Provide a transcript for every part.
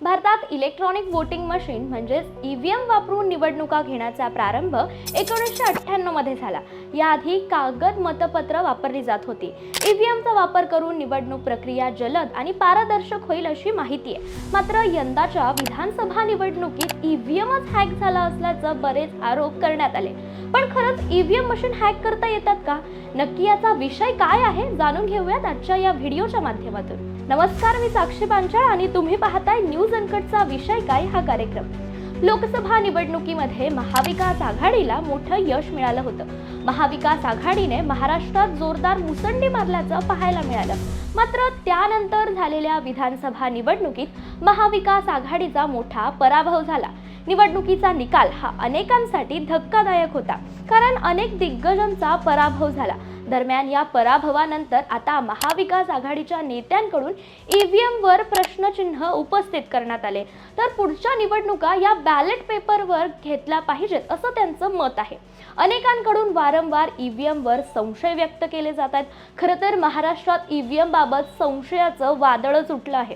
भारतात electronic voting machine म्हणजेच EVM वापरून निवडणुका घेण्याचा प्रारंभ 1998 मध्ये झाला. याआधी कागद मतपत्र वापरली जात होती. ईव्हीएमचा वापर करून निवडणूक प्रक्रिया जलद आणि पारदर्शक होईल अशी माहिती आहे. मात्र यंदाच्या विधानसभा निवडणुकीत ईव्हीएमच हॅक झाला असल्याचं बरेच आरोप करण्यात आले. पण खरंच ईव्हीएम मशीन हॅक करता येतात का? नक्की याचा विषय काय आहे जाणून घेऊयात आजच्या या व्हिडिओच्या माध्यमातून. नमस्कार, मी साक्षी पांचाळ आणि तुम्ही पाहताय न्यूज अनकटचा विषय काय हा कार्यक्रम. लोकसभा निवडणुकीमध्ये महाविकास आघाडीला मोठं यश मिळालं होतं. महाविकास आघाडीने महाराष्ट्रात जोरदार मुसंडी मारल्याचं पाहायला मिळालं. मात्र त्यानंतर झालेल्या विधानसभा निवडणुकीत महाविकास आघाडीचा मोठा पराभव झाला. निवडणुकीचा निकाल हा अनेकांसाठी धक्कादायक होता, कारण अनेक दिग्गजांचा पराभव झाला. दरम्यान या पराभवानंतर आता महाविकास आघाडीच्या नेत्यांकडून ईव्हीएमवर प्रश्नचिन्ह उपस्थित करण्यात आले. तर पुढच्या निवडणुका या बॅलेट पेपरवर घेतल्या पाहिजेत असं त्यांचं मत आहे. अनेकांकडून वारंवार ईव्हीएमवर संशय व्यक्त केले जात आहेत. खरं तर महाराष्ट्रात ईव्हीएम बाबत संशयाचं वादळच उठलं आहे.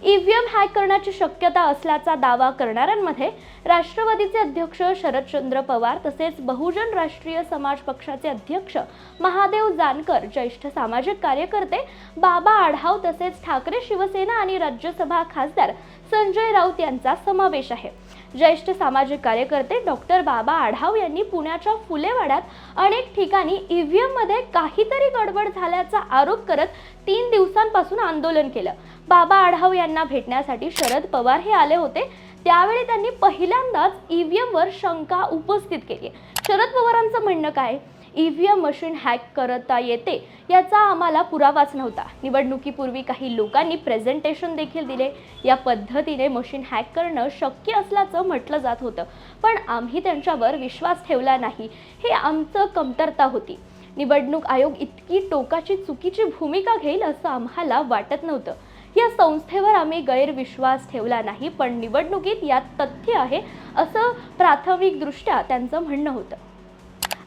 ईव्हीएम हॅक करण्याची शक्यता असल्याचा दावा करणाऱ्यांमध्ये राष्ट्रवादीचे अध्यक्ष शरदचंद्र पवार, तसेच बहुजन राष्ट्रीय समाज पक्षाचे अध्यक्ष महादेव जानकर, ज्येष्ठ सामाजिक कार्यकर्ते बाबा आढाव, तसेच ठाकरे शिवसेना आणि राज्यसभा खासदार संजय राऊत यांचा समावेश आहे. ज्येष्ठ सामाजिक कार्यकर्ते डॉक्टर बाबा आढाव यांनी पुण्याच्या फुलेवाड्यात अनेक ठिकाणी ईव्हीएममध्ये काहीतरी गडबड झाल्याचा आरोप करत 3 दिवसांपासून आंदोलन केलं. बाबा आढाव यांना भेटण्यासाठी शरद पवार हे आले होते. त्यावेळी त्यांनी पहिल्यांदाच ईव्हीएमवर शंका उपस्थित केली. शरद पवारांचं म्हणणं काय? ईव्हीएम मशीन हॅक करता येते याचा आम्हाला पुरावाच नव्हता. निवडणुकीपूर्वी काही लोकांनी प्रेझेंटेशन देखील दिले. या पद्धतीने मशीन हॅक करणं शक्य असल्याचं म्हटलं जात होतं, पण आम्ही त्यांच्यावर विश्वास ठेवला नाही. हे आमचं कमतरता होती. निवडणूक आयोग इतकी टोकाची चुकीची भूमिका घेईल असं आम्हाला वाटत नव्हतं. या संस्थेवर आम्ही गैरविश्वास ठेवला नाही, पण निवडणुकीत यात तथ्य आहे असं प्राथमिकदृष्ट्या त्यांचं म्हणणं होतं.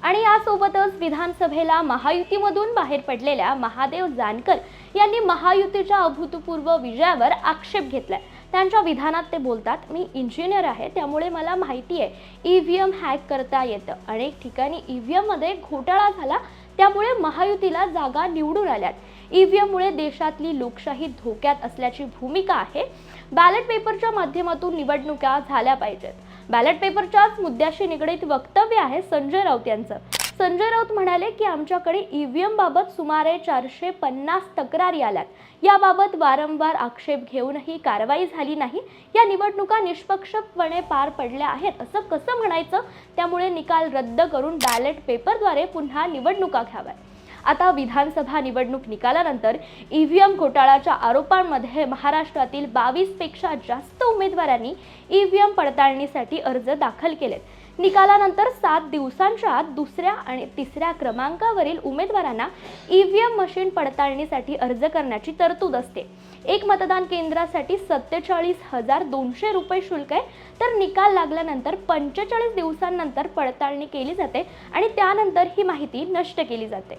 आणि यासोबतच विधानसभेला महायुतीमधून बाहेर पडलेल्या महादेव जानकर यांनी महायुतीच्या अभूतपूर्व विजयावर आक्षेप घेतलाय. त्यांच्या विधानात ते बोलतात, मी इंजिनियर आहे, त्यामुळे मला माहिती आहे ईव्हीएम हॅक करता येतं. अनेक ठिकाणी ईव्हीएममध्ये घोटाळा झाला, त्यामुळे महायुतीला जागा निवडून आल्यात. ईव्हीएममुळे देशातली लोकशाही धोक्यात असल्याची भूमिका आहे. बॅलेट पेपरच्या माध्यमातून निवडणुका झाल्या पाहिजेत. बॅलेट पेपरच्याच मुद्द्याशी निगडीत वक्तव्य आहे संजय राऊत यांचं. संजय राऊत म्हणाले की आमच्याकडे ईव्हीएम बाबत सुमारे 450 तक्रारी आल्यात. याबाबत वारंवार आक्षेप घेऊनही कारवाई झाली नाही. या निवडणुका निष्पक्षपणे पार पडल्या आहेत असं कसं म्हणायचं? त्यामुळे निकाल रद्द करून बॅलेट पेपरद्वारे पुन्हा निवडणुका घ्याव्यात. आता विधानसभा निवडणूक निकालानंतर ईव्हीएम घोटाळ्याच्या आरोपांमध्ये महाराष्ट्रातील 22 पेक्षा जास्त उमेदवारांनी ईव्हीएम पडताळणीसाठी अर्ज दाखल केलेत. निकालानंतर 7 दिवसांच्या आत दुसऱ्या आणि तिसऱ्या क्रमांकावरील उमेदवारांना ईव्हीएम मशीन पडताळणीसाठी अर्ज करण्याची तरतूद असते. एक मतदान केंद्रासाठी 47,200 रुपये शुल्क आहे. तर निकाल लागल्यानंतर 45 दिवसांनंतर पडताळणी केली जाते आणि त्यानंतर ही माहिती नष्ट केली जाते.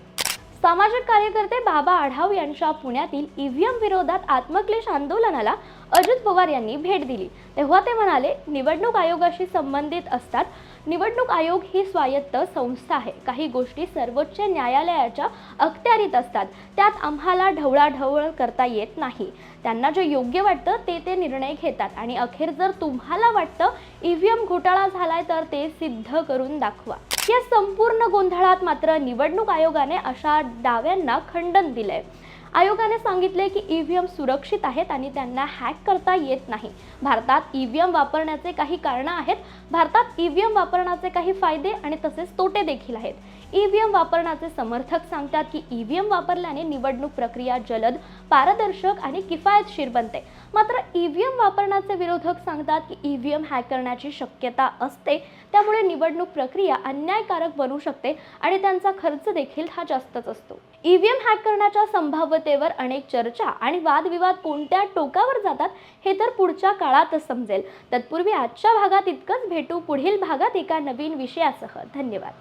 सामाजिक कार्यकर्ते बाबा आढाव यांच्या पुण्यातील ईव्हीएम विरोधात आत्मक्लेश आंदोलनाला अजित पवार यांनी भेट दिली. तेव्हा ते म्हणाले, निवडणूक आयोगाशी संबंधित असतात. निवडणूक आयोग ही स्वायत्त संस्था आहे. काही गोष्टी सर्वोच्च न्यायालयाच्या अखत्यारीत असतात. त्यात आम्हाला ढवळाढवळ करता येत नाही. त्यांना जे योग्य वाटतं ते निर्णय घेतात आणि अखेर जर तुम्हाला वाटतं ईव्हीएम घोटाळा झालाय तर ते सिद्ध करून दाखवा. या संपूर्ण गोंधळात मात्र निवडणूक आयोगाने अशा दाव्यांना खंडन दिलंय. आयोगाने सांगितले की ईव्हीएम सुरक्षित आहेत आणि त्यांना हॅक करता येत नाही. भारतात ईव्हीएम वापरण्याचे काही कारणं आहेत. भारतात ईव्हीएम वापरण्याचे काही फायदे आणि तसेच तोटे देखील आहेत. ईव्हीएम वापरण्याचे समर्थक सांगतात की ईव्हीएम वापरल्याने निवडणूक प्रक्रिया जलद, पारदर्शक आणि किफायतशीर बनते. मात्र ईव्हीएम वापरण्याचे विरोधक सांगतात की ईव्हीएम हॅक करण्याची शक्यता असते, त्यामुळे निवडणूक प्रक्रिया अन्यायकारक बनू शकते आणि त्यांचा खर्च देखील हा जास्तच असतो. ईव्हीएम हॅक करण्याच्या संभाव्यतेवर अनेक चर्चा आणि वादविवाद कोणत्या टोकावर जातात हे तर पुढच्या काळातच समजेल. तत्पूर्वी आजच्या भागात इतकंच. भेटू पुढील भागात एका नवीन विषयासह. धन्यवाद.